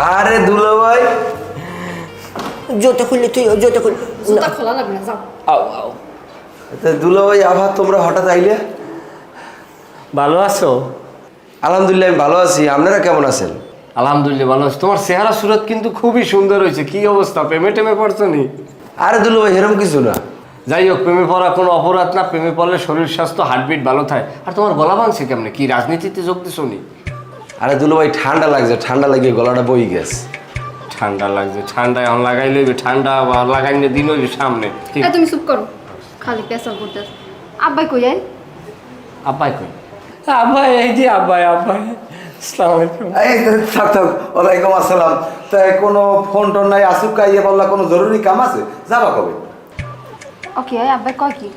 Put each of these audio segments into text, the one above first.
আরে দুলা ভাই, জুতো খুললে তুই জুতো খুল। জুতা খোলা লাগবে না, যাও। আও আও। দুলা ভাই আবার তোমরা হঠাৎ আইলে? ভালো আছো? আলহামদুলিল্লাহ আমি ভালো আছি, আপনারা কেমন আছেন? আলহামদুলিল্লাহ ভালো আছি। তোমার চেহারা সুরত কিন্তু খুবই সুন্দর হয়েছে। কি অবস্থা, প্রেমে টেমে পড়ছো নি? আরে দুলা ভাই এরকম কিছু না। যাই হোক, প্রেমে পড়া কোনো অপরাধ না। প্রেমে পড়লে শরীর স্বাস্থ্য হার্টবিট ভালো থাকে। আর তোমার গলা ভাঙছে কেমনে? কি রাজনীতিতে যোগ দিছো নি? আরে দুলা ভাই ঠান্ডা লাগছে, ঠান্ডা লাগিয়ে গলাটা বই গেছে। ঠান্ডা লাগছে? ঠান্ডা এখন লাগাই লইবে, ঠান্ডা লাগাইলে দিন হইবে সামনে। এই তুমি চুপ করো, খালি পেশাল করতে। আব্বাই কই যায়? আব্বাই কই? আব্বাই এই যে আব্বাই। আসসালামু আলাইকুম। এই থাক থাক, ওয়ালাইকুম আসসালাম। তাই কোনো ফোন টোন নাই? আসুক কাইয়ে বললা কোনো জরুরি কাম আছে, যাবা কবে? ওকে, আব্বাই কয় কি?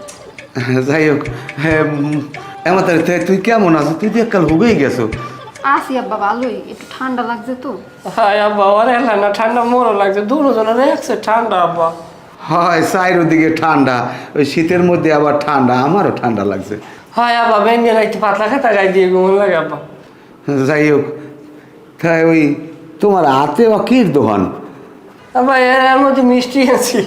যাই হোক, হ্যাঁ এমন তুই কেমন আছো? তুই তো কাল হুগেই গেছো। আসি আব্বা, ভালোই, একটু ঠান্ডা লাগছে তো। হাই আব্বা, আরে না ঠান্ডা মোরও লাগছে, দুজনের একসাথে ঠান্ডা আব্বা। হয় চাইর দিকে ঠান্ডা, ওই শীতের মধ্যে আবার ঠান্ডা, আমারও ঠান্ডা লাগছে। হাই আব্বা, বেঞ্জে রাখতে পাতলা খাতা গাই দিয়ে ঘুমন লাগে আব্বা। যাই হোক, তাই ওই তোমার হাতে অকির দোকান, আব্বা এর মধ্যে মিষ্টি আছি।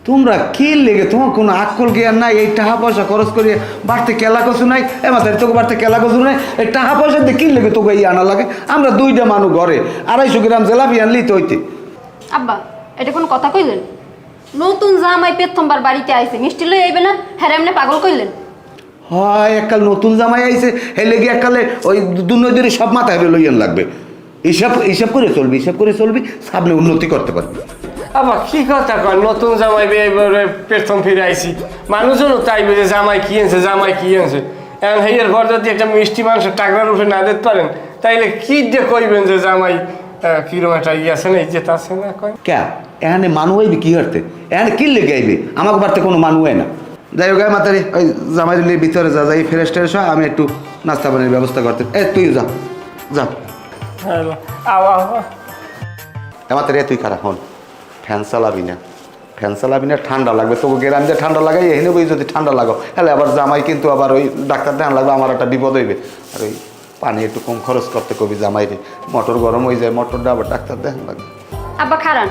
তোমরা কি লেগে, তোমার কোনো আক্কল জ্ঞান নাই? এই টাকা পয়সা খরচ করিয়ে বাড়তে কেলা কছু নাই, মাথায় তোকে বাড়তে কেলা কছু নাই। এই টাকা পয়সা দিয়ে কি লেগে তোকে এই আনা লাগে? আমরা দুইটা মানুষ ঘরে 250 গ্রাম জেলাপি আনলি তো হইতে। আব্বা, এটা কোনো কথা কইলেন? নতুন জামাই প্রথমবার বাড়িতে আইছে, মিষ্টি লই আইবে না? হ্যাঁ এমনি পাগল কইলেন? হয় এককাল নতুন জামাই আইছে, হে লেগে এককালে ওই দুনিয়া সব মাথায় লইয়ান লাগবে। হিসাব হিসাব করে চলবি, হিসাব করে চলবি, সামনে উন্নতি করতে পারবি। আব্বা কি কথা কয়, নতুন জামাই এবারে প্রথম ফিরে আইছি, মানুষজনও তাই বুঝে জামাই কি আনছে, জামাই কি আনছে। এখন হেয়ের ঘর যদি একটা মিষ্টি মানুষের টাকরার উঠে না দিতে পারেন, তাইলে কি যে কইবেন যে জামাই কিরম একটা ইয়ে আছে না, ইজ্জত আছে না কয়। ক্যা এখানে মানুষ আইবি কি করতে? এখানে কি লেগে আইবি? আমাকে বাড়তে কোনো মানুষ হয় না। যাই হোক মাতারি, ওই জামাই ভিতরে যা, যাই ফ্রেশ ট্রেশ হয়, আমি একটু নাস্তা পানির ব্যবস্থা করতে। তুই যা যা। মাতারি তুই খারাপ হন, ফ্যান চালাবি না, ফ্যান চালাবি না, ঠান্ডা লাগবে। তবু গেরাম যে ঠান্ডা লাগাই এখানে বই, যদি ঠান্ডা লাগাও তাহলে আবার জামাই কিন্তু আবার ওই ডাক্তার দেখান লাগবে, আমার একটা বিপদ হইবে। আর ওই পানি একটু কম খরচ করতে কবি জামাইরে, মোটর গরম হয়ে যায়, মোটরটা আবার ডাক্তার দেখান লাগবে। আব্বা খারান,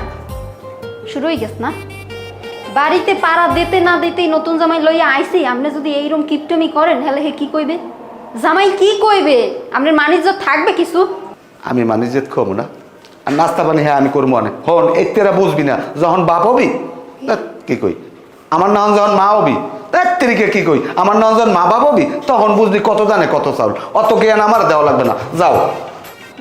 শুরু হয়ে গেছ না? বাড়িতে পাড়া দিতে না দিতেই নতুন জামাই লইয়া আইছি, আপনি যদি এইরকম কিপটমি করেন তাহলে হে কি কইবে? জামাই কি কইবে? আপনার মানিজ্য থাকবে কিছু? আমি মানিজ্যত খবো না, আর নাস্তা পানি হ্যাঁ আমি করবো অনেক। হন এতেরা বুঝবি না, যখন বাপ হবি কি কই, আমার নাম যখন মা হবি তেরিকে কি কই, আমার নাম যখন মা বাপ হবি তখন বুঝবি কত জানে কত চাউল। অত জ্ঞান আমার দেওয়া লাগবে না, যাও।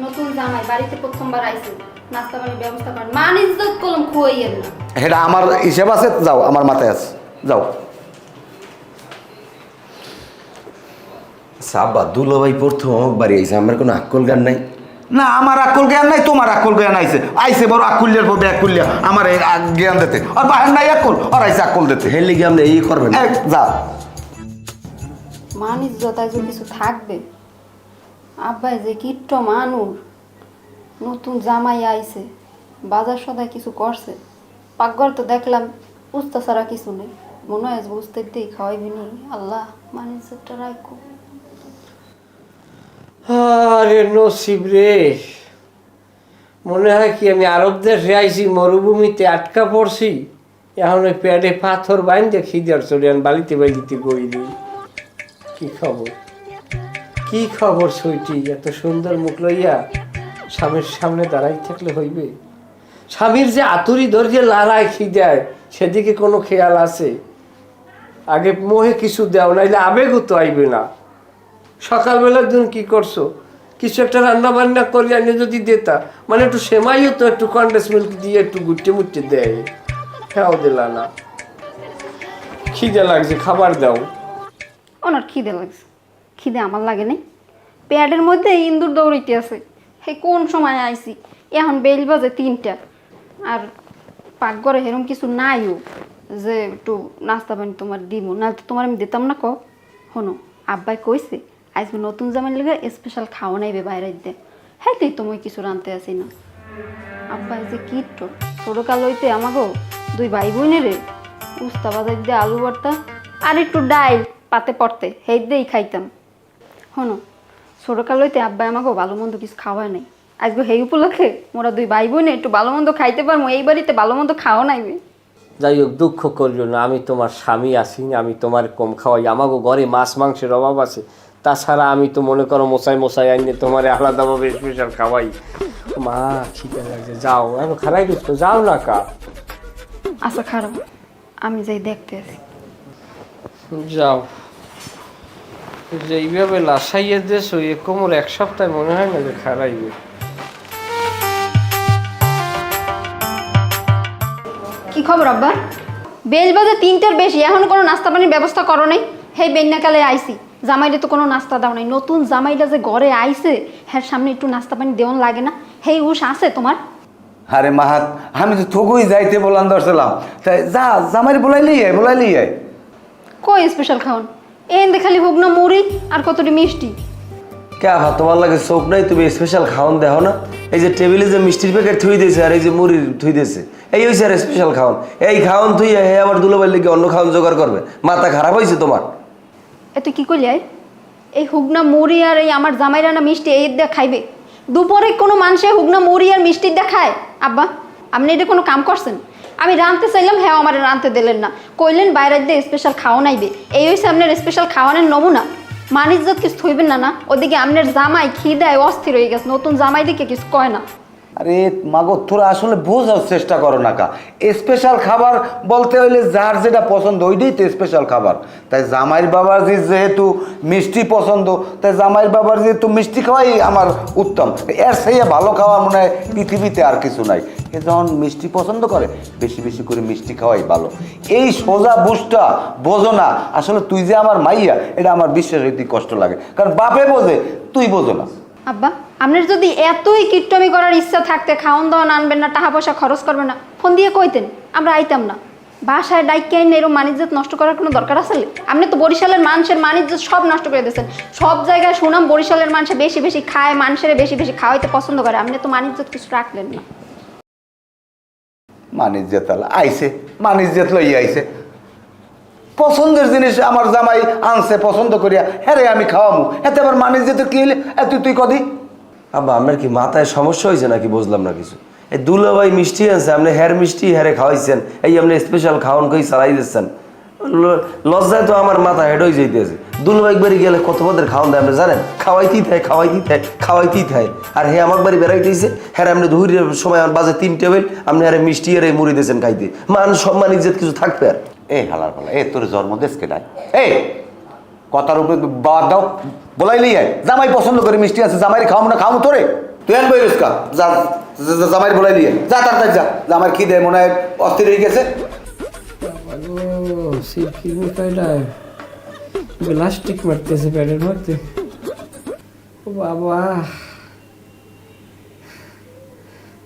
নতুন জামাই বাড়িতে প্রথমবার আইছে, নাস্তা পানির ব্যবস্থা করেন, মানিজ্য কলম খুয়াইয়েন না। এটা আমার হিসেব আছে, যাও, আমার মাথায় আছে, যাও। আব্বা দুলা ভাই প্রথম আমার বাড়ি আইছে, আমার কোনো আক্কল গান নাই। না আমার আক্কল জ্ঞান নাই, তোমার আক্কল জ্ঞান আইছে। আইছে বড় আক্কুলিয়ার পর ব্যাকুলিয়া আমার এই জ্ঞান দিতে, আর বাহের নাই আক্কল, আর আইছে আক্কল দিতে। হের লিগে আপনি এই করবেন না। যা। মানিজ্যতায় যে কিছু থাকবে? আব্বাই যে কিট্ট মানুষ, নতুন জামাই আইছে, বাজার সদায় কিছু করছে, পাকঘর তো দেখলাম উস্তা ছাড়া কিছু নেই, মনে হয় বুঝতে দিই খাওয়াইবি নি। আল্লাহ মানিজ্যটা রাখো। আরে নসিব রে, মনে হয় কি আমি আরব দেশে আইছি, মরুভূমিতে আটকা পড়ছি, এখন ওই পেটে পাথর বাইন্দে খিদার চলিয়ান বালিতে বালিতে বই দিই। কি খবর, কি খবর সুইটি? এত সুন্দর মুখ লইয়া স্বামীর সামনে দাঁড়াই থাকলে হইবে? স্বামীর যে আতুরি ধরিয়ে লড়াই খিদায়, সেদিকে কোনো খেয়াল আছে? আগে মোহে কিছু দেও, নাইলে আবেগও তো আইবে না। সকালবেলার দিন কি করছো? কিছু একটা রান্না বান্না করি আনে যদি দেতা, মানে একটু সেমাইও তো একটু কন্ডেন্স মিল্ক দিয়ে একটু গুটে মুটে দেয়, হ্যাঁ দিলা না। খিদে লাগছে, খাবার দাও। ওনার খিদে লাগছে? খিদে আমার লাগে নাই? প্যাডের মধ্যে ইন্দুর দৌড়াইতে আছে। হে কোন সময় আইছি, এখন বেল বাজে 3টা, আর পাকঘরে এরকম কিছু নাইও যে একটু নাস্তা পানি তোমার দিব, না তো তোমার আমি দিতাম না। শোনো, আব্বাই কইছে আজ নতুন জামাই লেগে স্পেশাল খাওয়া নাইবে বাইরে দে, হ্যাঁ তুই তুমি কিছু রানতে আসি না। আব্বাই যে কিট্ট, ছোটকাল হইতে আমাগো 2 ভাই বোনেরে উস্তা বাজার দিয়ে আলু ভর্তা আর একটু ডাইল পাতে পড়তে হেই দিয়েই খাইতাম। শোনো, ছোটকাল হইতে আব্বাই আমাকেও ভালো মন্দ কিছু খাওয়ায় নাই, আজকে সেই উপলক্ষে মোরা দুই ভাই বোনে একটু ভালো মন্দ খাইতে পারবো, এই বাড়িতে ভালো মন্দ খাওয়া নাইবে। যাই হোক, দুঃখ করিও না, আমি তোমার স্বামী আছি, আমি তোমার কম খাওয়াই। আমাকে ঘরে মাছ মাংসের অভাব আছে, তাছাড়া আমি তো মনে করো মশাই আইনে তোমার আলাদাভাবে স্পেশাল খাওয়াই। মা খিদে লাগছে, যাও এখন খারাই দিচ্ছ, যাও না কা। আচ্ছা খারাপ, আমি যাই দেখতে আছি। যাও, যে এইভাবে লাসাইয়ে দেশ এ কোমর এক সপ্তাহে মনে হয় না যে খারাইবে। কি খবর আব্বা? বেল বাজে 3টার বেশি, এখনো কোনো নাস্তা পানির ব্যবস্থা করো নাই? হেই বেন্যাকালে আইসি, জামাইরে তো কোনো নাস্তা দাও নাই। নতুন জামাইটা যে ঘরে আইছে, হ্যাঁ সামনে একটু নাস্তা পানি দেওয়ান লাগে না? হেই উস আছে তোমার? আরে মাহাত, আমি তো থগুই যাইতে বলান দরছিলাম, তাই যা জামাই বলাইলি আয়। কই স্পেশাল খাওন? এন দেখালি হোক না মুড়ি আর কতটি মিষ্টি। কে আভা তোমার লাগে চোখ নাই? তুমি স্পেশাল খাওন দেখো না? এই যে টেবিলে যে মিষ্টির প্যাকেট থুই দিয়েছে আর এই যে মুড়ির থুই দিয়েছে, এই হয়েছে আর স্পেশাল খাওন। এই খাওন থুই হে আবার দুলোবাইর লেগে অন্য খাওন জোগাড় করবে? মাথা খারাপ হয়েছে তোমার? এ তুই কি করলি আয়? এই হুগনা মুড়ি আর এই আমার জামাইরা না মিষ্টি এই দিয়ে খাইবে? দুপুরে কোনো মানুষে হুগনা মুড়ি আর মিষ্টির দিয়ে খায়? আব্বা আপনি এটা কোনো কাম করছেন? আমি রাঁধতে চাইলাম, হ্যাঁ আমার রাঁধতে দিলেন না, কইলেন বাইরের দিয়ে স্পেশাল খাওয়া নাইবে। এই হয়েছে আপনার স্পেশাল খাওয়ানোর নমুনা। মানিজ্জত কিছু থইবেন না? না ওদিকে আপনার জামাই খিদায় অস্থির হয়ে গেছে, নতুন জামাই দিকে কিছু কয় না। আরে মাগো, তোরা আসলে বোঝার চেষ্টা করো না কা। স্পেশাল খাবার বলতে হইলে যার যেটা পছন্দ ওইটাই তো স্পেশাল খাবার। তাই জামাইয়ের বাবার যেহেতু মিষ্টি পছন্দ, তাই জামাইয়ের বাবার যেহেতু মিষ্টি খাওয়াই আমার উত্তম। এর সেই ভালো খাওয়া মনে হয় পৃথিবীতে আর কিছু নাই। এ যখন মিষ্টি পছন্দ করে, বেশি বেশি করে মিষ্টি খাওয়াই ভালো। এই সোজা বুঝটা বোঝো না। আসলে তুই যে আমার মাইয়া, এটা আমার বিশ্বাস হইতে কষ্ট লাগে, কারণ বাপে বোঝে, তুই বোঝো না। আব্বা আপনার যদি এতই কিট্টমি করার ইচ্ছা থাকতে, খাওয়ান দাওয়ান আনবেন না, টাকা পয়সা খরচ করবেন না, ফোন দিয়ে কইতেন, আমরা আইতাম না। বাসায় ডাইকে আইন এরকম মানিজ্জত নষ্ট করার কোনো দরকার আছে? আপনি তো বরিশালের মানুষের মানিজ্জত সব নষ্ট করে দিয়েছেন। সব জায়গায় শুনাম বরিশালের মানুষ বেশি বেশি খায়, মানুষের বেশি বেশি খাওয়াইতে পছন্দ করে, আপনি তো মানিজ্জত কিছু রাখলেন না। মানিজ্জত আইসে, মানিজ্জত লই আইসে, পছন্দের জিনিস আমার জামাই আনছে পছন্দ করিয়া, হ্যাঁ রে আমি খাওয়ামু, এতে আবার মানিজ্জত কি হইলে? তুই কদি আব্বা আপনার কি মাথায় সমস্যা হয়েছে নাকি? বুঝলাম না কিছু। এই দুলোবাই মিষ্টি আনছে, আপনি হ্যার মিষ্টি হ্যারে খাওয়াইছেন, এই আপনি স্পেশাল খাওয়ান কই চালাই দিচ্ছেন। লজ্জায় তো আমার মাথা হেড হয়ে যাইতেছে। দুলোবাই বাড়ি গেলে কত পদের খাওয়ান দেয় আপনি জানেন? খাওয়াইতেই থাকে। আর হে আমার বাড়ি বেড়াইতে হয়েছে, হ্যাঁ আপনি ধুরির সময় আমার বাজে 3 টেবিল, আপনি হ্যারে মিষ্টি আর মুড়ি দিয়েছেন খাইতে। সম্মান ইজ্জত কিছু থাকবে আর? এই হালার পালা, তোর জন্ম দেশ কেটায়? কথার উপরে বাদ দাও, বলাইলি জামাই পছন্দ করে মিষ্টি আছে, জামাই খাওয়াবো না খাওয়াবো তোরে? তুই আন বই রেস্কা, যা জামাই বলাইলি যা, তাড়াতাড়ি যা। জামাই কি দেয় মনে হয় অস্থির হয়ে গেছে। প্লাস্টিক মারতেছে প্যাডের মধ্যে। ও বাবা,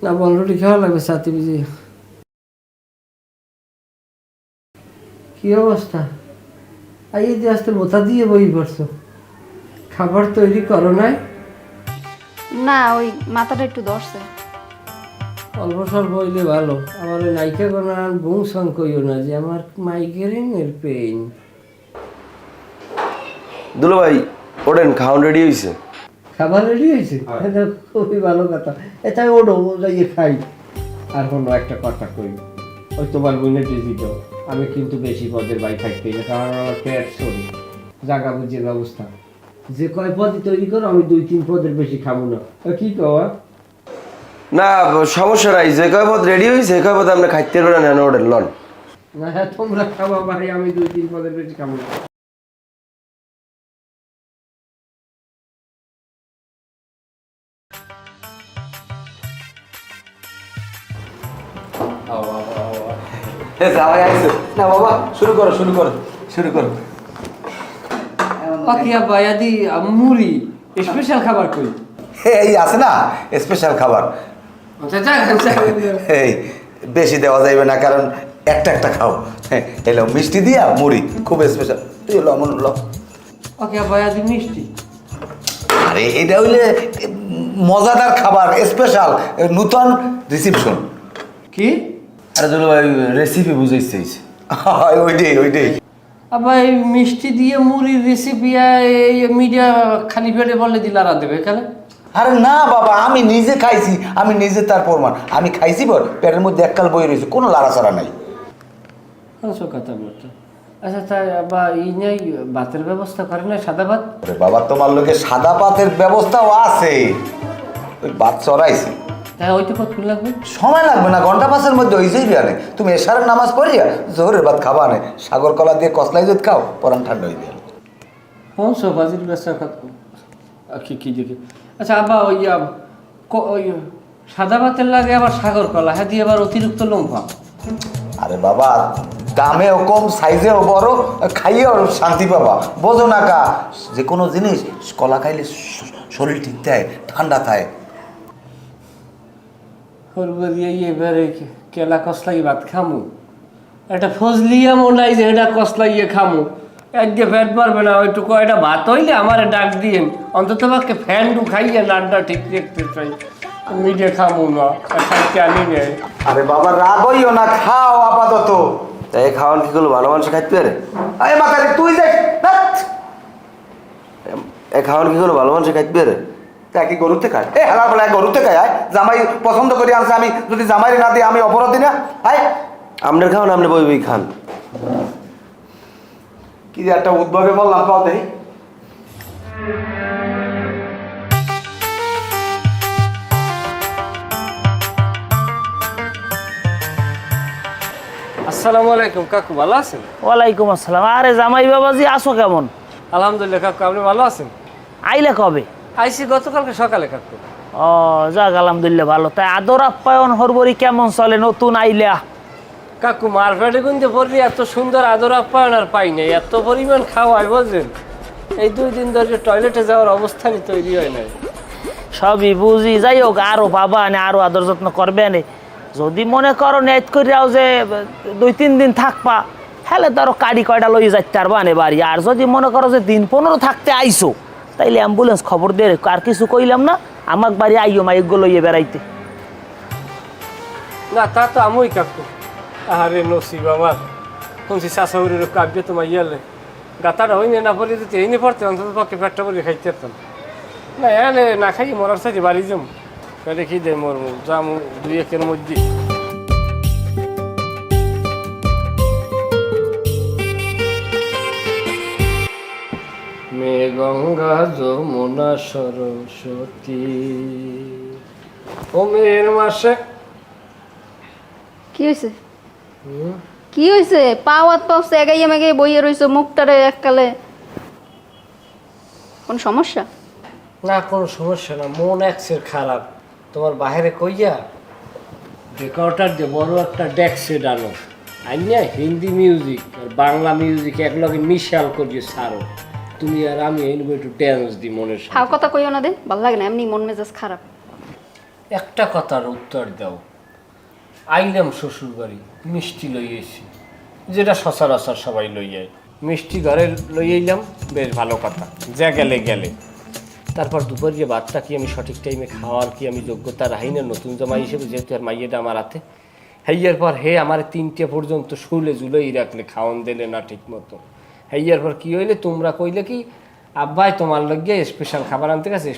না বলরুটি খাওয়া লাগবে সাথে বুঝি। কি অবস্থা? এই যে আসতে মোতা দিয়ে বই পড়ছো, খাবার তৈরি করো নাই? না ওই মাথাটা একটু ধরছে। অল্প স্বল্প হইলে ভালো। আমার ওই নাইকা কোনো বুং সং কইও না যে আমার মাইগ্রেনের পেইন। দুলোভাই ওঠেন, খাওয়ান রেডি হয়েছে। খাবার রেডি হয়েছে? এটা খুবই ভালো কথা। এটা ওডো যাইয়ে খাই। আর কোনো একটা কথা কই, ওই তোমার বোনের দিত, আমি কিন্তু বেশি পদের বাই থাকতে না, কারণ আমার পেট সরি, জাগা বুঝিয়ে ব্যবস্থা। যে কয় পদ তৈরি করো, আমি 2-3 পদের বেশি খাবো না। কি কওয়া? না সমস্যা নাই, যে কয় পদ রেডি হয়েছে সে কয় পদ আপনি খাইতে পারেন, নেন ওঠেন লন। না হ্যাঁ তোমরা খাওয়া ভাই, আমি 2-3 পদের বেশি খাবো না। জামাই আইছে না বাবা, শুরু করো। পাখিয়া বায়াদি মুড়ি স্পেশাল খাবার কই? এই আছে না স্পেশাল খাবার, এই বেশি দেওয়া যাইবে না, কারণ একটা খাও। এলো মিষ্টি দিয়া মুড়ি, খুব স্পেশাল। তুই এলো আমন লো। পাখিয়া বায়াদি মিষ্টি। আরে এটা হইলে মজাদার খাবার, স্পেশাল নূতন রিসিপশন। কি? আরে দুলোভাই রেসিপি বুঝাইছে। ওইটাই আবার এই মিষ্টি দিয়ে মুড়ির রেসিপি মিডিয়া খালি পেটে বললে দিলারা দেবে এখানে? আরে না বাবা, আমি নিজে খাইছি, আমি নিজে তার প্রমাণ। আমি খাইছি বল, পেটের মধ্যে এককাল বই রয়েছে, কোনো লাড়াচাড়া নাই। আচ্ছা কথা বলতো। আচ্ছা তাই বা এই নেই ভাতের ব্যবস্থা করে না, সাদা ভাত? আরে বাবা, তোমার লোকে সাদা পাতের ব্যবস্থাও আছে, ওই ভাত চড়াইছি। হ্যাঁ ওইটা কতক্ষণ লাগবে? সময় লাগবে না, ঘন্টা পাঁচের মধ্যে হয়েছেই বিয়ানে। তুমি এশারের নামাজ পড়িয়া জোহরের ভাত খাবা না, সাগর কলা দিয়ে কসলাই যদি খাও পরান ঠান্ডা হয়ে যাবে। কোন সব বাজির ব্যবস্থা কি দেখি। আচ্ছা আব্বা ওই ওই সাদা ভাতের লাগে আবার সাগর কলা, হ্যাঁ দিয়ে আবার অতিরিক্ত লম্বা। আরে বাবা, দামেও কম, সাইজেও বড়, খাইয়েও শান্তি পাবা। বোঝো না কা, যে কোনো জিনিস কলা খাইলে শরীর ঠিক থাকে, ঠান্ডা থাকে। এবারে কেলা কসলাই ভাত খামু, একটা ফজলিয়া মনাই যে এটা কসলাইয়ে খামু, একগে ফ্যাট পারবে না, ওইটুকু একটা ভাত হইলে আমার ডাক দিয়েন, অন্তত পক্ষে ফ্যান ডু খাইয়ে নাড্ডা ঠিক দেখতে চাই, মিডে খামু না, খাইতে আনি নেই। আরে বাবা রাগ হইও না, খাও আপাতত। তাই এই খাওয়ান কি করলো, ভালো মানুষ খাইতে পারে? আরে মাথায় তুই যাই, এই খাওয়ান কি করলো, ভালো মানুষ খাইতে পারে? তা কি গরুতে খায়? এ হালার বলে গরুতে খায়, আয় জামাই পছন্দ করে আনছে, আমি যদি জামাই না দিই আমি অপরাধী না? আয় আপনার খাওয়ান আপনি বই বই খান। কি যে একটা উদ্ভবে বললাম, পাও দেখি। আসসালামু আলাইকুম কাকু, ভালো আছেন? ওয়ালাইকুম আসসালাম। আরে জামাই বাবাজি, আসো কেমন? আলহামদুলিল্লাহ কাকু, আপনি ভালো আছেন? আইলে কবে? আইসি গতকালকে সকালে কাকু। ও যাক, আলহামদুলিল্লাহ ভালো। তাই আদর আপ্যায়ন হরবরি কেমন চলে নতুন আইলা? কাকু মারফেটে কিন্তু পড়লি এত সুন্দর আদর আপ্যায়ন আর পাই নাই, এত পরিমাণ খাওয়ায় বুঝলেন, এই 2 দিন ধরে টয়লেটে যাওয়ার অবস্থানই তৈরি হয় নাই। সবই বুঝি, যাই হোক আরো বাবা নে, আরো আদর যত্ন করবে নে। যদি মনে করো নেট করিয়াও যে 2-3 দিন থাকবা, হেলে তো আরো কাড়ি কয়টা লই যাইতে পারবা নে বাড়ি। আর যদি মনে করো যে দিন 15 থাকতে আইসো, তাইলে অ্যাম্বুলেন্স খবর দিয়ে রেখো। আর কিছু কইলাম না, আমাক বাড়ি আইও মাইকগুলো লইয়ে বেড়াইতে। না তা তো আমই কাকু, আরে নসিব আমার, শুনছি শাশুড়ির কাব্য তোমার ইয়ালে গাতাটা হইনি না বলে দিতে এই নিয়ে পড়তে, অন্তত পক্ষে পেটটা বলে খাইতে পারতাম না। এনে না খাই মরার সাথে বাড়ি যাম, পেটে খিদে মরমু, যামু 2-1 মধ্যে। মে গঙ্গা যমুনা সরস্বতী, ও মেয়ের মাসে। কি হয়েছে? কি হয়েছে? পাওয়াত পাওছে এগাইয়া মেগাই বইয়ে রইছো, মুখটারে এককালে কোন সমস্যা? না কোনো সমস্যা না, মন একসের খারাপ। তোমার বাহিরে কইয়া রেকর্ডার দিয়ে বড় একটা ডেক্সে ডানো আইনা হিন্দি মিউজিক আর বাংলা মিউজিক একলগে মিশাল করিয়ে সারো, তুমি আর আমি এই একটু ড্যান্স দিই মনের সাথে। হাও কথা কইও না দে, ভাল লাগে না, এমনি মন মেজাজ খারাপ। একটা কথার উত্তর দাও। আইলাম শ্বশুর বাড়ি, মিষ্টি লইয়েছি, যেটা সচরাচর সবাই লইয়াই, মিষ্টি ঘরে লইয়াইলাম, বেশ ভালো কথা, যা গেলে গেলে। তারপর দুপুরে ভাতটা কি আমি সঠিক টাইমে খাওয়ার কি আমি যোগ্যতা রাখি না, নতুন জামাই হিসেবে, যেহেতু আর মাইয়েটা আমার হাতে। হেয়ার পর হে আমার 3টে পর্যন্ত শুলে জুলেই রাখলে, খাওয়ান দিলে না ঠিক মতো। হেয়ার পর কী হইলে, তোমরা কইলে কি আব্বাই তোমার লগে স্পেশাল খাবার আনতে গেছে,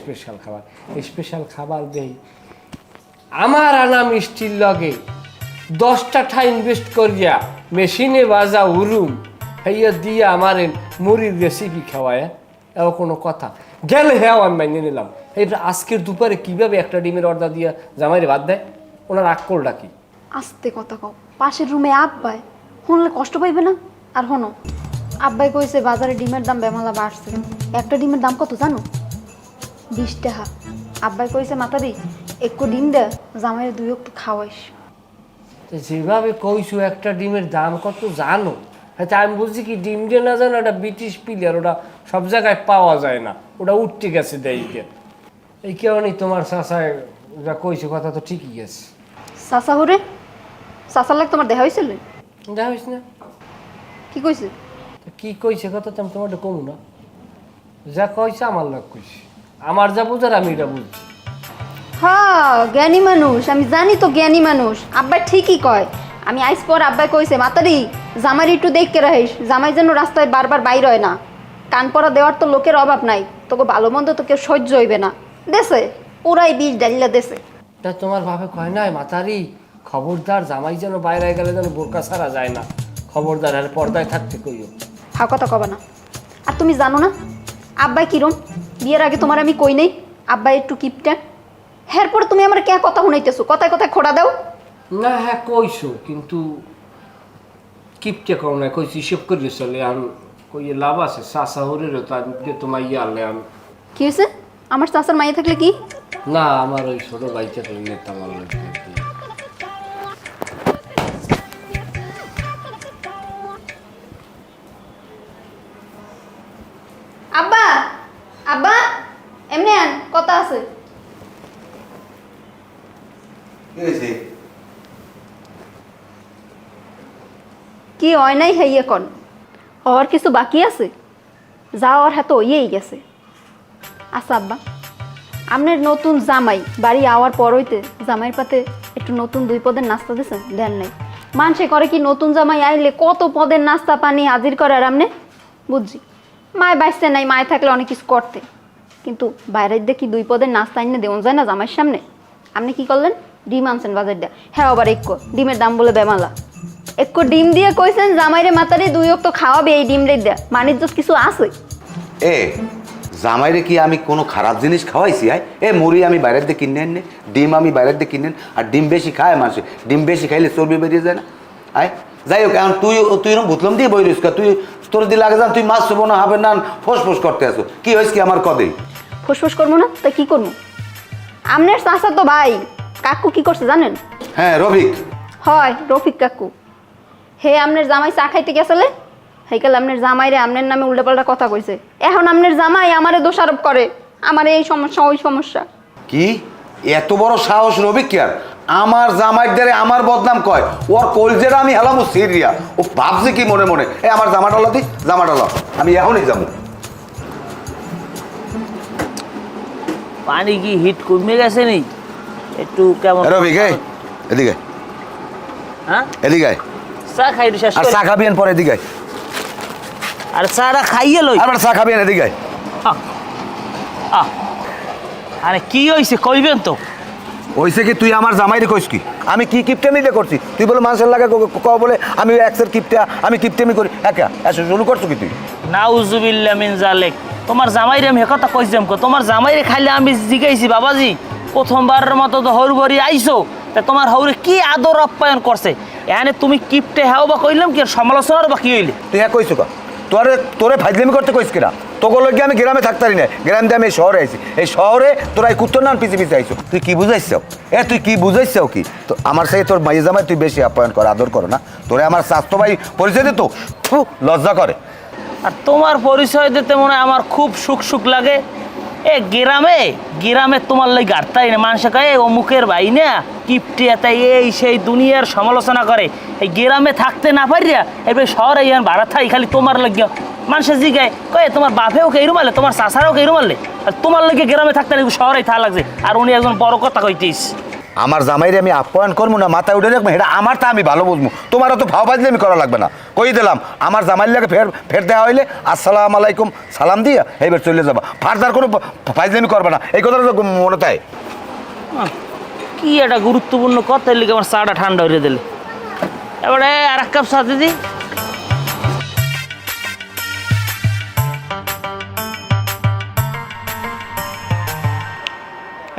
স্পেশাল খাবার দেই। আমার আনা মিষ্টির লগে 10টা ঠাই ইনভেস্ট করিয়া মেশিনে বাজা উরুম হেয়া দিয়ে আমার মুড়ির রেসিপি খাওয়ায়, এও কোনো কথা? গেলে হ্যাঁ আমি মাইনে নিলাম। এইটা আজকের দুপুরে কীভাবে একটা ডিমের অর্ডার দিয়া জামাইরে বাদ দেয়, ওনার আকলটা কি? আস্তে কথা কও, পাশের রুমে আব্বাই শুনলে কষ্ট পাইবে না? আর হনো, আব্বাই কইছে বাজারে ডিমের দাম বেমালা বাড়ছে, একটা ডিমের দাম কত জানো? 20 টাকা। আব্বাই কইছে মাথা দি 1 ডিম দে জামাইরে 2 ওয়াক্ত খাওয়াইস। যেভাবে কইছো একটা ডিমের দাম কত জানো? হয়তো আমি বলছি কি ডিম দিয়ে না জানো, ওটা ব্রিটিশ প্লেয়ার, ওটা সব জায়গায় পাওয়া যায় না, ওটা উঠতে গেছে দেয়কে। এই কারণে তোমার চাষায় যা কইছে কথা তো ঠিকই গেছে। চাচা হরে, চাচার লাগ তোমার দেখা হয়েছিল? যা হইস না, কি কইছে? কি কইছে কথা তো আমি তোমারটা কমু না, যা কইছে আমার লাগ কইছে, আমার যা বুঝার আমি এটা বুঝছি। হ্যাঁ জ্ঞানী মানুষ, আমি জানি তো জ্ঞানী মানুষ। আব্বাই ঠিকই কয়। আমি আইস পর আব্বাই কইছে মাতারি জামাই একটু দেখকে রাখিস, জামাই যেন রাস্তায় বারবার বাইর হয় না। কান পরা দেওয়ার তো লোকের অভাব নাই, তোকে ভালো মন্দ তো কেউ সহ্য হইবে না দেশে। ওরাই বিষ ডালিলা দেছে। তা তোমার বাপে কয় নাই মাতারি খবরদার জামাই যেন বাইরে গেলে যেন বোরকা ছাড়া যায় না, খবরদার আর পর্দায় থাকতে কইও। হা কথা কবে না। আর তুমি জানো না আব্বাই কিরম? বিয়ের আগে তোমার আমি কই নেই আব্বাই একটু কিপটা। এরপর তুমি আমার কে কথা শুনাইতেছো? কথায় কথায় খোড়া দাও। না হ্যাঁ কইছো, কিন্তু কিপটে কম না কইছি হিসেব করে চলে। আমি কইয়ে লাভ আছে চাষা হরেরও তো আমি তোমার ইয়ে আনলে আমি। কি হয়েছে? আমার চাচার মাইয়ে থাকলে কি? না আমার ওই ছোট ভাইটা তো নেতা আমার লাগবে। আব্বা আব্বা এমনি আন, কথা আছে। কি হয় নাই হেইয়ে কন? আর কিছু বাকি আছে? যাওয়ার হাত হইয়েই গেছে। আচ্ছা আব্বা, আপনার নতুন জামাই বাড়ি আওয়ার পর হইতে জামাইয়ের পাতে একটু নতুন 2 পদের নাস্তা দিয়েছেন? দেন নাই। মানুষে করে কি নতুন জামাই আইলে কত পদের নাস্তা পানি হাজির করে, আর আপনি বুঝছি মায় বাঁচতে নাই, মায় থাকলে অনেক কিছু করতে, কিন্তু বাইরের দেখি 2 পদের নাস্তা এনে দেওয়া যায় না জামাইয়ের সামনে। আপনি কি করলেন? ডিম আনছেন বাজার দিয়ে। হ্যাঁ আবার 1 ডিমের দাম বলে বেমালা। 1 ডিম দিয়ে কইছেন জামাইরে মাতারে 2 অক্ত খাওয়াবে, এই ডিম রে দেয়া মানিজ্য কিছু আছে? এ জামাইরে কি আমি কোনো খারাপ জিনিস খাওয়াইছি? এ মুড়ি আমি বাইরের দিয়ে কিনে এনে, ডিম আমি বাইরের দিয়ে কিনে, আর ডিম বেশি খায় মানুষ, ডিম বেশি খাইলে চর্বি বেরিয়ে যায় না? যাই হোক, এখন তুই এরকম ভুতলাম দিয়ে বই রইস, তুই তোর দিলে আগে যান, তুই মাছ ছবো না হবে না ফোঁস করতে আসো। কি হয়েছে কি আমার কদে? ফুসফুস করবো না তা কি করবো? আপনার চাচা তো ভাই কাকু কি করছে জানেন? হ্যাঁ রফিক। হয় রফিক কাকু। হে আপনার জামাই চা খাইতে গেছিলে, হেইকাল আপনার জামাইরে আপনার নামে উল্টাপাল্টা কথা কইছে। এখন আপনার জামাই আমারে দোষারোপ করে, আমার এই সমস্যা ওই সমস্যা। কি এত বড় সাহস রফিক? কি আর আমার জামাইদের আমার বদনাম কয়? ওর কলজেরা আমি হেলাম ও সিরিয়া। ও ভাবছে কি মনে মনে, আমার জামাটা দি, জামাটা ল, আমি এখনই যাবো। পানি কি হিট কমে গেছে নি একটু কেমন? রফিক এদিকে, হ্যাঁ এদিকে চা খাই শেষ আর করে। চা খাবি পরে এদিকে। আর চাটা খাইয়ে লই। আর চা খাবি এদিকে। আরে কি হইছে কইবেন তো? ওইসে কি তুই আমার জামাইরে কইস কি? আমি কি কিপটেমিতে করছি? তুই বলে মানুষের লাগে বলে আমি এক্সের কিপটা, আমি কিপটেমি করি। একা এসে শুরু করছো কি তুই? নাউজুবিল্লাহ মিন জালেক। তোমার জামাইরে আমি কথা কইছিলাম কো? তোমার জামাইরে খাইলে আমি জিগাইছি বাবাজি প্রথমবারের মতো তো হৌরবরি আইছো, তা তোমার হৌরে কি আদর আপ্যায়ন করছে? এখানে তুমি কিপটে হাও বা কইলাম কি সমালোচনার বা কি হইলে? তুই হ্যাঁ কইছো কা? তোরে ফাইজলামি করতে কইস কিনা? তোকে লগে আমি গ্রামে থাকতারি না, গ্রাম দিয়ে আমি এই শহরে আইছি। এই শহরে তোরা এই কুত্তর নাম পিছিয়ে পিছিয়ে আইছো। তুই কি বুঝাইছাও? তুই কি বুঝাইছাও কি? তো আমার সাথে তোর মাইয়ে জামাই তুই বেশি আপ্যায়ন কর, আদর করো না? তোরে আমার স্বাস্থ্য ভাই পরিচয় দিত, লজ্জা করে। আর তোমার পরিচয় দিতে মনে হয় আমার খুব সুখ লাগে। এ গ্রামে তোমার লাগে গাড়তাই না, মানুষে কয় অমুকের ভাই না কিপটে, তাই এই সেই দুনিয়ার সমালোচনা করে। এই গ্রামে থাকতে না পারিয়া এবার শহরে ইয়ান ভাড়া থাই খালি তোমার লাগিয়া মানুষের জিগায় কয়ে তোমার বাপেও কেইরু মারলে, তোমার চাষারাও কেইরু মারলে, আর তোমার লাগে গ্রামে থাকতে না শহরেই থা লাগছে। আর উনি একজন বড় কথা কইতিস। আমার জামাইরে আমি আপ্যায়ন করবো না, মাথায় উঠে রাখবো, এটা আমার তা আমি ভালো বুঝবো। তোমারও তো ভাও বাজলে আমি করা লাগবে না। কই দিলাম আমার জামাইর লাগে ফের দেওয়া হইলে আসসালাম আলাইকুম সালাম দিয়া এইবার চলে যাবা, ফার্দার কোনো ফাইজলামি করবে না, এই কথাটা তো মনে তাই। কি একটা গুরুত্বপূর্ণ কথা লিখে আমার চাটা ঠান্ডা হয়ে দিলে। এবারে আর এক কাপ চা দিদি।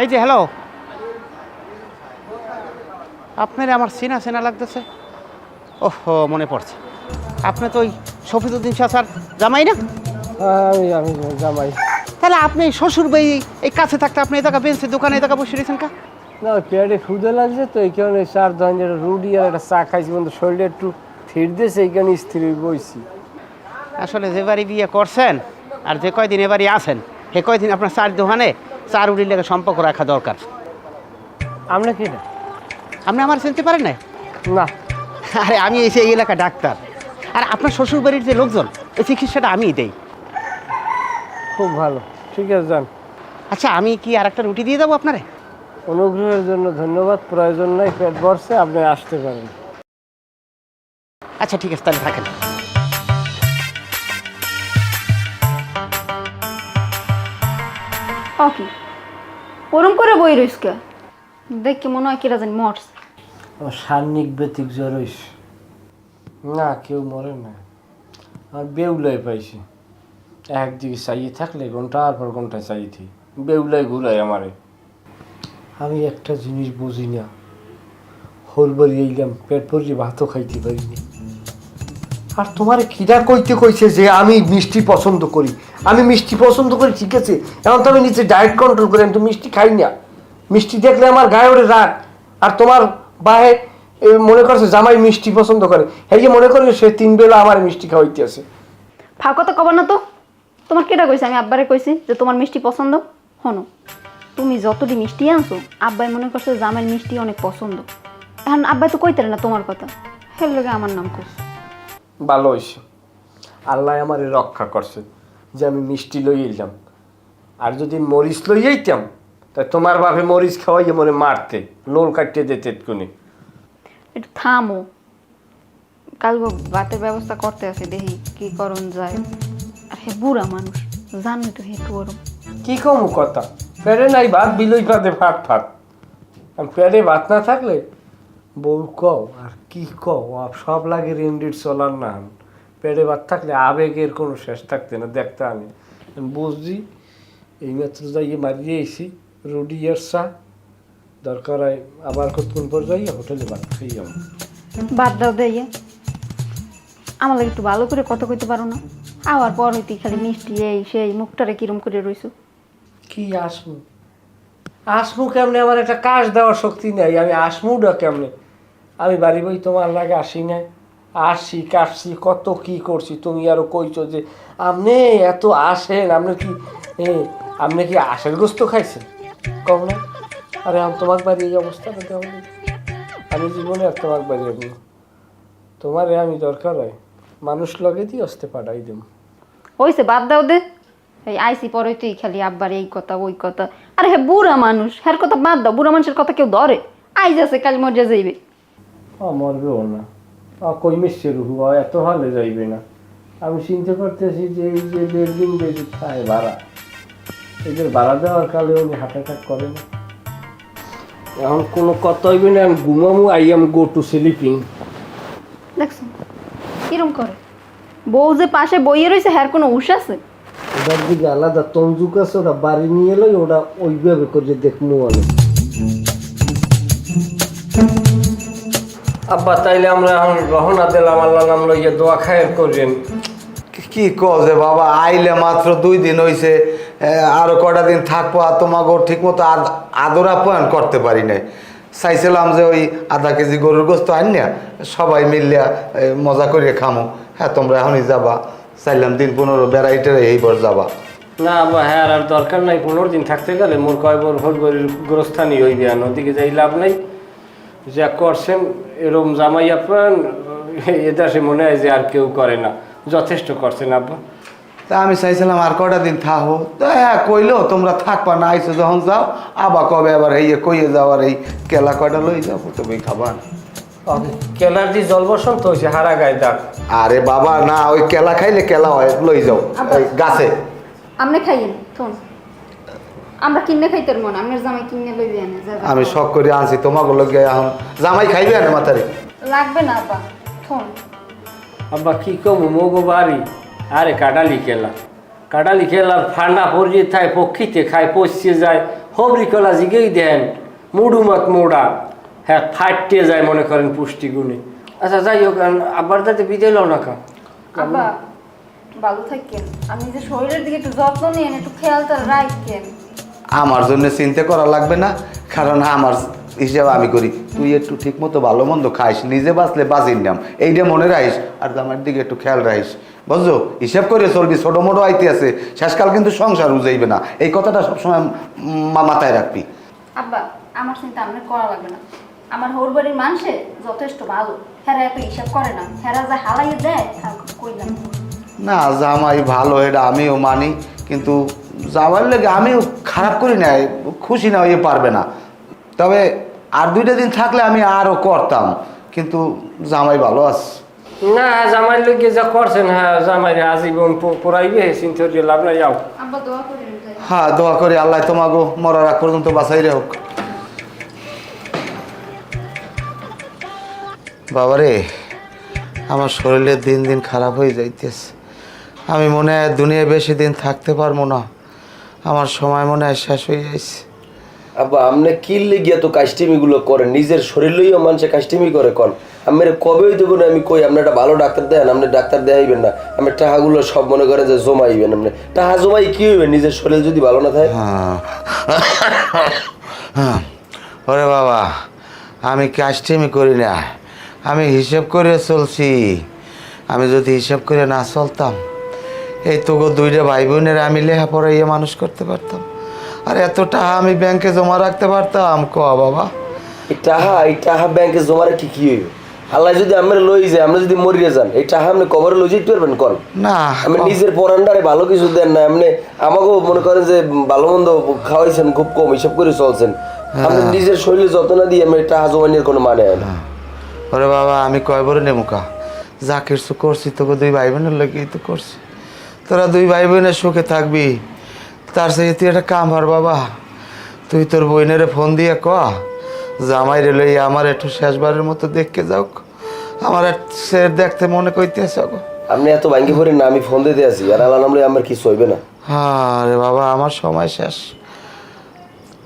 এই যে হ্যালো, আপনার আমার চেনা লাগতেছে। ওহো মনে পড়ছে, আপনি তো ওই শফিদুদ্দিন চাচার জামাই না? আমি জামাই। তাহলে আপনি শ্বশুর বাড়ি এই কাছে থাকতে আপনি এই জায়গা বেঞ্চের দোকানে এই জায়গা বসে রয়েছেন কা? না ওই পেটে ক্ষুদে লাগছে তো এই কারণে 4 ধরনের রুটি আর একটা চা খাইছি, কিন্তু শরীরটা একটু ফির দিয়েছে, এই কারণে স্ত্রী বইছি। আসলে যে বাড়ি বিয়ে করছেন আর যে কয়দিন এ বাড়ি আছেন সে কয়দিন আপনার চার দোকানে চা রুটির লেগে সম্পর্ক রাখা দরকার। আপনি কি না? আপনি আমার চিনতে পারেন না? না। আরে আমি এসে এই এলাকা ডাক্তার, আর আপনার শ্বশুর বাড়ির যে লোকজন এই চিকিৎসাটা আমিই দেই। খুব ভালো, ঠিক আছে যান। আচ্ছা আমি কি আর একটা রুটি দিয়ে দেবো আপনারে? অনুগ্রহের জন্য ধন্যবাদ, প্রয়োজন নাই, পেট ভরছে, আপনি আসতে পারেন। আচ্ছা ঠিক আছে তাহলে থাকেন। ওকে ওরম করে বই রইস কে? দেখি মনে হয় কিরা জানি মরস। আমার সান্নিক ব্যতিক জ্বর হইছে। না কেউ মরে না, আর বেউলাই পাইছি। একদিকে চাইয়ে থাকলে ঘন্টার পর ঘন্টা চাইতে বেউলাই ঘুরাই আমারে। আমি একটা জিনিস বুঝি না, হলবাড়ি এইলাম পেট ভরিয়ে ভাতও খাইতে পারি না। আর তোমার খিদা কইতে কইছে যে আমি মিষ্টি পছন্দ করি, আমি মিষ্টি পছন্দ করি ঠিক আছে, এখন তো আমি নিচে ডায়েট কন্ট্রোল করি, আমি তো মিষ্টি খাই না। মিষ্টি দেখলে আমার গায়ে ওঠে রাগ। আর তোমার বাহে মনে করছে জামাই মিষ্টি পছন্দ করে, এই যে মনে করে সে 3 বেলা আমার মিষ্টি খাওয়াইতে আছে। ফাঁক কথা কবা না তো। তোমার কেটা কইছে? আমি আব্বারে কইছি যে তোমার মিষ্টি পছন্দ। হনো, তুমি যতটি মিষ্টি আনছো আব্বাই মনে করছে জামাইয়ের মিষ্টি অনেক পছন্দ। এখন আব্বাই তো কইতে না তোমার কথা, হের লগে আমার নাম কইছে। ভালো হয়েছে, আল্লাহ আমারে রক্ষা করছে যে আমি মিষ্টি লই এলাম। আর যদি মরিচ লই আইতাম তা তোমার বাপে মরিচ খাওয়াইয়ে মনে মারতে, লোল কাটতে দিতে এক্ষুনি। একটু থামো, কাল ভাতের ব্যবস্থা করতে আছে, দেখি কি করণ যায়। আর হে বুড়া মানুষ, জানি তো হে একটু ওরম। কি কম কথা, পেটে নাই ভাত বিলই পাতে ভাত ফাত। পেটে ভাত না থাকলে বউ কও আর কি কও, সব লাগে রেন্ডির চলার না। পেটে ভাত থাকলে আবেগের কোনো শেষ থাকতে না। দেখতে আমি বুঝছি এইমাত্র যাইয়ে মারিয়ে এসি রুডি আর চা, দরকার হয় আবার কতক্ষণ পর যাইয়া হোটেলে ভাত খাই। আমার বাদ দাও দিয়ে, আমার লাগে একটু ভালো করে কথা কইতে পারো না? আবার পর হইতে খালি মিষ্টি এই সেই, মুখটারে কিরম করে রইছো। কি আসমু আসমু কেমনে? আমার একটা কাজ দেওয়ার শক্তি নেই, আমি আসমুটা কেমনে? আমি বাড়ি বই তোমার লাগে আসি নাই, আসছি কাটছি কত কি করছি। তুমি আরো কইছো যে আপনি এত আসেন, আপনি কি আশের গোস্ত খাইছেন কম না? আরে আমি তোমার বাড়ি এই অবস্থাটা দেওয়া নেই, আমি জীবনে আর তোমার বাড়ি যাবো। তোমারে আমি দরকার হয় মানুষ লগে দিয়ে আসতে পাঠাই দেব। হইছে, বাদ দাও দে। এই আইসি পরে তুই খালি আব্বার এই কথা ওই কথা। আরে হে বুড়া মানুষ, হ্যার কথা বাদ দাও। বুড়া মানুষের কথা কেউ ধরে? আইজ আছে কাল মরে যাইবে। মরবেও না, কই মিশছে রুহু এত হালে যাইবে না। আমি চিন্তা করতেছি যে এই যে বিল্ডিং যে খায় ভাড়া, এদের ভাড়া দেওয়ার কালে উনি হার্ট অ্যাটাক করে না। এখন কোনো কথা হইবে না, আমি ঘুমামু, I am go to sleeping. দেখছো কিরম করে? বউ যে পাশে বইয়ে রয়েছে, হ্যার কোনো হুশ আছে? ওটার দিকে আলাদা তঞ্জুক আছে, ওটা বাড়ি নিয়ে এলো, ওটা ওইভাবে করে দেখমু অনেক। আব্বা তাইলে আমরা এখন রহনা দিলাম, আল্লাহ নাম লইয়া দোয়া খায়ের করবেন। কি কও যে বাবা, আইলে মাত্র 2 দিন হইছে, আরো কটা দিন থাকবো, আর তোমাকে ঠিক মতো আদর আপ্যায়ন করতে পারি নাই। চাইছিলাম যে ওই আধা কেজি গরুর গোস্ত আনিয়া সবাই মিলিয়া মজা করিয়া খামো। হ্যাঁ তোমরা এখনই যাবা, চাইলাম দিন 15 বেড়াইটে এইবার যাবা। না আব্বা, হ্যাঁ আর দরকার নাই। 15 দিন থাকতে গেলে মোর কয়বার ভোরগরির গোরস্থানই হইবে, আর ওদিকে যাই লাভ নাই। যা করছেন এরম জামাই আপ্যায়ন এদেশে মনে হয় যে আর কেউ করে না, যথেষ্ট করছেন আব্বা। তা আমি চাইছিলাম আর কটা দিন থাকো, তো হ্যাঁ কইলো তোমরা থাকবা না, আইসো যখন যাও আবার কবে আবার এই কইয়ে যাও, আর এই কেলা কয়টা লই যাও, তুমি খাবা। কেলার যে জল বসন্ত হয়েছে হারা গায়ে দাগ। আরে বাবা না, ওই কেলা খাইলে কেলা হয়, লই যাও ওই গাছে। আপনি খাইয়েন থন, আমরা কিনে খাইতে মন, আপনার জামাই কিনে লইবে আনে। আমি শখ করে আনছি তোমাকে লগে, এখন জামাই খাইবে না মাথারে লাগবে না আব্বা থন। আব্বা কি কমু মগো বাড়ি, আরে কাটালি খেলার ঠান্ডা পরিয়ে থায়, পক্ষীতে খায়, পচিয়ে যায়, হবরি কলা জিগেই দেন, মুডুমাত মোড়া, হ্যাঁ ফাটতে যায় মনে করেন পুষ্টিগুণে। আচ্ছা যাই হোক, আব্বার দাঁতে বিদায় লও না কা। আব্বা ভালো থাকেন, আপনি যে শরীরের দিকে একটু যত্ন নিয়েন, একটু খেয়ালটা রাখেন। আমার জন্য চিন্তা করা লাগবে না, কারণ আমার হিসাবে আমি করি। তুই একটু ঠিক মতো ভালো মন্দ খাইস, নিজে বাঁচলে বাঁচির নাম, এইটা মনে রাখিস, আর আমার দিকে একটু খেয়াল রাখিস, বুঝছো? হিসাব করে চলবি, ছোটো মোটো আইতে আছে, শেষকাল কিন্তু সংসার উজাইবে না, এই কথাটা সবসময় মাথায় রাখবি। আব্বা আমার চিন্তা আপনার করা লাগবে না, আমার হোর বাড়ির মানুষে যথেষ্ট ভালো, হেরা এত হিসাব করে না, হেরা যা হালাইয়ে দেয় কইলাম না জামাই ভালো, এটা আমিও মানি, কিন্তু জামাইয়ের লেগে আমিও খারাপ করি না, খুশি না হয়ে পারবে না। তবে আর 2টা দিন থাকলে আমি আরও করতাম, কিন্তু জামাই ভালো আছে। না জামাই লোকে যা করছেন, হ্যাঁ জামাই আজীবন পড়াইবে, চিন্তা লাভ নাই। যাও আব্বা দোয়া করেন। হ্যাঁ দোয়া করি আল্লাহ তোমাকে মরার আগ পর্যন্ত বাঁচাই রে হোক। বাবারে আমার শরীরের দিন দিন খারাপ হয়ে যাইতেছে। আমি মনে হয় দুনিয়ায় বেশি দিন থাকতে পারবো না, আমার সময় মনে হয় শেষ হয়ে যাইছে। আব্বা আপনি কি লেগিয়া তো কাস্টিমিগুলো করেন, নিজের শরীর লইয়া মানুষে কাস্টিমি করে কন। আমি কবে হইতে কোনো আমি কই আপনি একটা ভালো ডাক্তার দেন, আপনি ডাক্তার দেখাইবেন না, আপনি টাকাগুলো সব মনে করেন যে জমাইবেন। আপনি টাকা জমাই কি হইবেন নিজের শরীর যদি ভালো না থাকে? হ্যাঁ ওরে বাবা, আমি কাস্টিমি করি না, আমি হিসেব করে চলছি। আমি যদি হিসেব করে না চলতাম, এই তো দুইটা ভাই বোনের আমি লেখাপড়া ইয়ে মানুষ করতে পারতাম, আর এত টাকা আমি ব্যাংকে জমা রাখতে পারতাম। ক বাবা, এই টাকা ব্যাংকে জমা রাখি কি হইবে? আল্লাহ যদি আমরা লই যায়, আমরা যদি মরিয়ে যান, এই টাকা আপনি কবরে লই যেতে পারবেন কন? না আমি নিজের পরান্ডারে ভালো কিছু দেন না, আপনি আমাকেও মনে করেন যে ভালো মন্দ খাওয়াইছেন খুব কম, হিসাব করে চলছেন। আপনি নিজের শরীরে যত্ন না দিয়ে আমি টাকা জমানোর কোনো মানে হয় না। ওরে বাবা, আমি কয় বড় নেমুকা যা কিছু করছি তোকে দুই ভাই বোনের লেগেই তো করছি। তোরা দুই ভাই বোনের সুখে থাকবি, তার সাথে তুই একটা কাম হর বাবা, তুই তোর বোনের ফোন দিয়ে ক জামাই রে লই আমার একটু শেষবারের মতো দেখতে যাও, আমার সে দেখতে মনে কইতেছ। আপনি এত ভাঙ্গি পড়েন না, আমি ফোন দিতে আছি, আর আল্লাহ নামলে আমার কিছু হইবে না। হ্যাঁ রে বাবা, আমার সময় শেষ,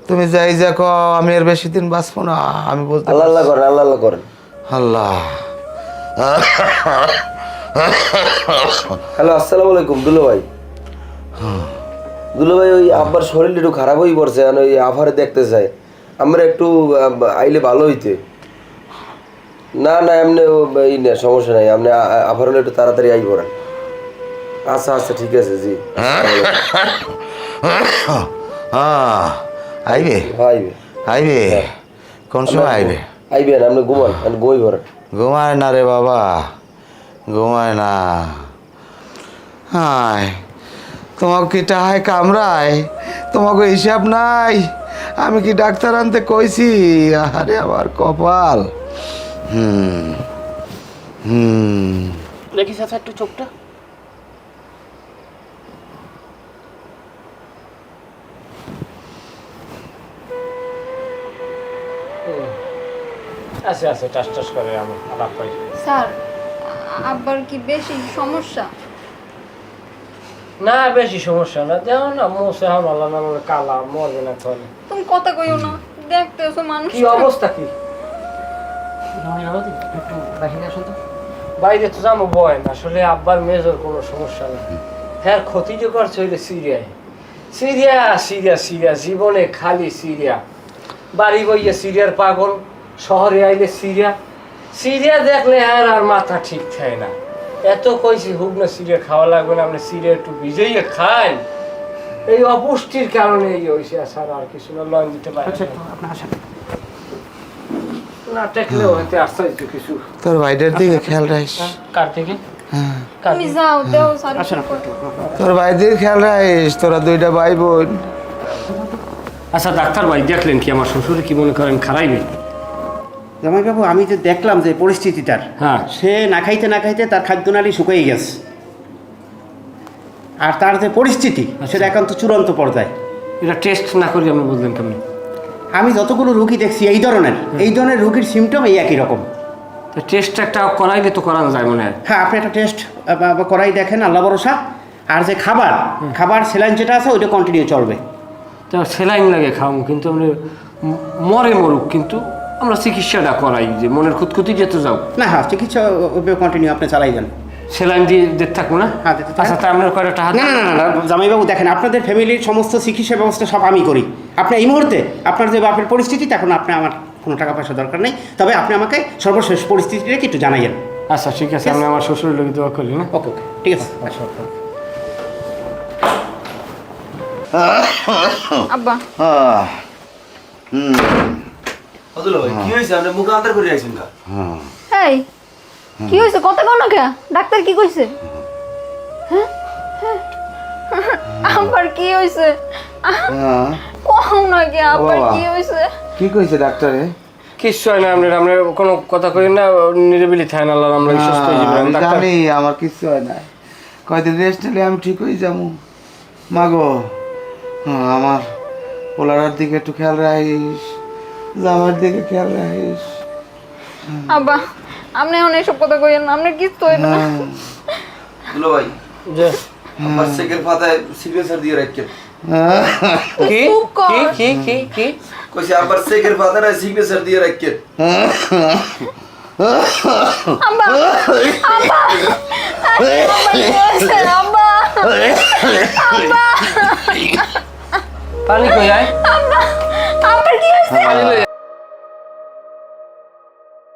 তুমি যাই যা ক, আমি আর বেশি দিন বাঁচবো না। আমি বলতে আল্লাহ আল্লাহ করেন, আল্লাহ আল্লাহ করেন। আল্লাহ। হ্যালো, আসসালামু আলাইকুম দুলো ভাই। দুলো ভাই, ওই আব্বার শরীর একটু খারাপ হয়ে পড়ছে, ওই আফারে দেখতে চাই, আমরা একটু আইলে ভালো হইতে। না না এমনি এই না, সমস্যা নাই, আপনি আফার হলে একটু তাড়াতাড়ি আই পড়েন। আচ্ছা আচ্ছা ঠিক আছে জি। আইবে আইবে আইবে, কোন সময় আইবে? আইবেন, আপনি ঘুমান, ঘুমাই পড়েন। ঘুমায় না রে বাবা, ঘুমায় না। হায়, তোমাকে কি টাহায় কামড়ায়? তোমাকে হিসাব নাই? আমি কি ডাক্তার আনতে কইছি? আরে আমার কপাল। দেখি চাচা একটু চোখটা। আছে আছে, টাস টাস করে আমি আলাপ পাই। স্যার আব্বার কি বেশি সমস্যা? না বেশি সমস্যা না, দেখো না মোসে এখন আল্লাহ নাম কালা মরবে না তাহলে। তুমি কথা কইও না, দেখতেছো মানুষ কি অবস্থা কি? বাইরে তো যাবো বয় না, আসলে আব্বার মেজর কোনো সমস্যা না। হ্যাঁ ক্ষতি যে করছে হইলে সিরিয়ায়, সিরিয়া সিরিয়া সিরিয়া, জীবনে খালি সিরিয়া। বাড়ি বইয়া সিরিয়ার পাগল, শহরে আইলে সিরিয়া, সিরিয়া দেখলে আর মাথা ঠিক থাকে না। এত কইছি হুক না সিরিয়া খাওয়া লাগবে না, আপনি সিরিয়া একটু ভিজাইয়া খান। এই অপুষ্টির কারণে এই হয়েছে, আর আর কিছু না, লন দিতে পারে না, টেকলেও হয়তো আশ্চর্য কিছু। তোর ভাইদের দিকে খেয়াল রাখিস। কার থেকে? তুমি যাও দেও স্যার। তোর ভাইদের খেয়াল রাখিস, তোরা দুইটা ভাই বোন। আচ্ছা ডাক্তার ভাই, দেখলেন কি আমার শ্বশুরে কি মনে করেন খারাইবে? জামাইবাবু, আমি যে দেখলাম যে পরিস্থিতিটার, হ্যাঁ, সে না খাইতে না খাইতে তার খাদ্যনালী শুকিয়ে গেছে, আর তার যে পরিস্থিতি সেটা একান্ত চূড়ান্ত পর্যায়ে। এটা টেস্ট না করি আপনি বললেন কেমন? আমি যতগুলো রুগী দেখছি এই ধরনের রুগীর সিমটম এই একই রকম। তো টেস্ট একটা করাইলে তো করানো যায় মনে হয়। হ্যাঁ, আপনি একটা টেস্ট করাই দেখেন, আল্লাহ ভরসা। আর যে খাবার সেলাইন যেটা আছে ওইটা কন্টিনিউ চলবে। তো সেলাইন লাগে খাওয়াম, কিন্তু আপনি মরে মরুক, কিন্তু আমরা চিকিৎসাটা করাই, যে মনের খুঁতখুতি যেতে যাও না। হ্যাঁ, চিকিৎসা কন্টিনিউ আপনি চালাই যান। সেলাইন দিয়ে দেখতে থাকবো না? হ্যাঁ, দিতে থাকেন। আচ্ছা, তা আপনার কয়টা হাত? না না না না, জামাইবাবু দেখেন, আপনাদের ফ্যামিলির সমস্ত চিকিৎসা ব্যবস্থা সব আমি করি। আপনি এই মুহূর্তে আপনার যে বাপের পরিস্থিতি, তখন আপনি আমার কোনো টাকা পয়সা দরকার নেই, তবে আপনি আমাকে সর্বশেষ পরিস্থিতিটা একটু জানাইয়েন। আচ্ছা ঠিক আছে, আমি আমার শ্বশুরের লোক দোয়া করি না। ওকে ওকে, ঠিক আছে। আব্বা দুলো ভাই কি হয়েছে? আপনি মুখ আন্দার করে আইছেন না? এই কি হয়েছে? কথা কও না কে? ডাক্তার কি কইছে? হ্যাঁ আব্বার কি হয়েছে? কও না কে, আব্বার কি হয়েছে? কি কইছে ডাক্তারে? কিচ্ছু হয় না, আমরা কোনো কথা কই না, নিরিবিলি থাকেন, আল্লাহ আমরা সুস্থ হয়ে যাবেন। ডাক্তার জানি আমার কিছু হয় না, কয়দিন রেস্ট নিলে আমি ঠিক হয়ে যাবো। মাগো আমার পোলারার দিকে একটু খেয়াল রাখিস, জামার দিকে খেয়াল রাখিস। আব্বা আপনি এখন এসব কথা কইেন না, আপনার কিছু হইব না। দুলো ভাই যে আমার চেকের পাতায় সিগনেচার দিয়ে রাখছেন। কি চুপ কর। কি কি কি কইছে আবার চেকের পাতায় সিগনেচার দিয়ে রাখছেন। আব্বা আব্বা আব্বা আব্বা পানি কই আয় আব্বা কি হয়েছে? পানি লই আয়।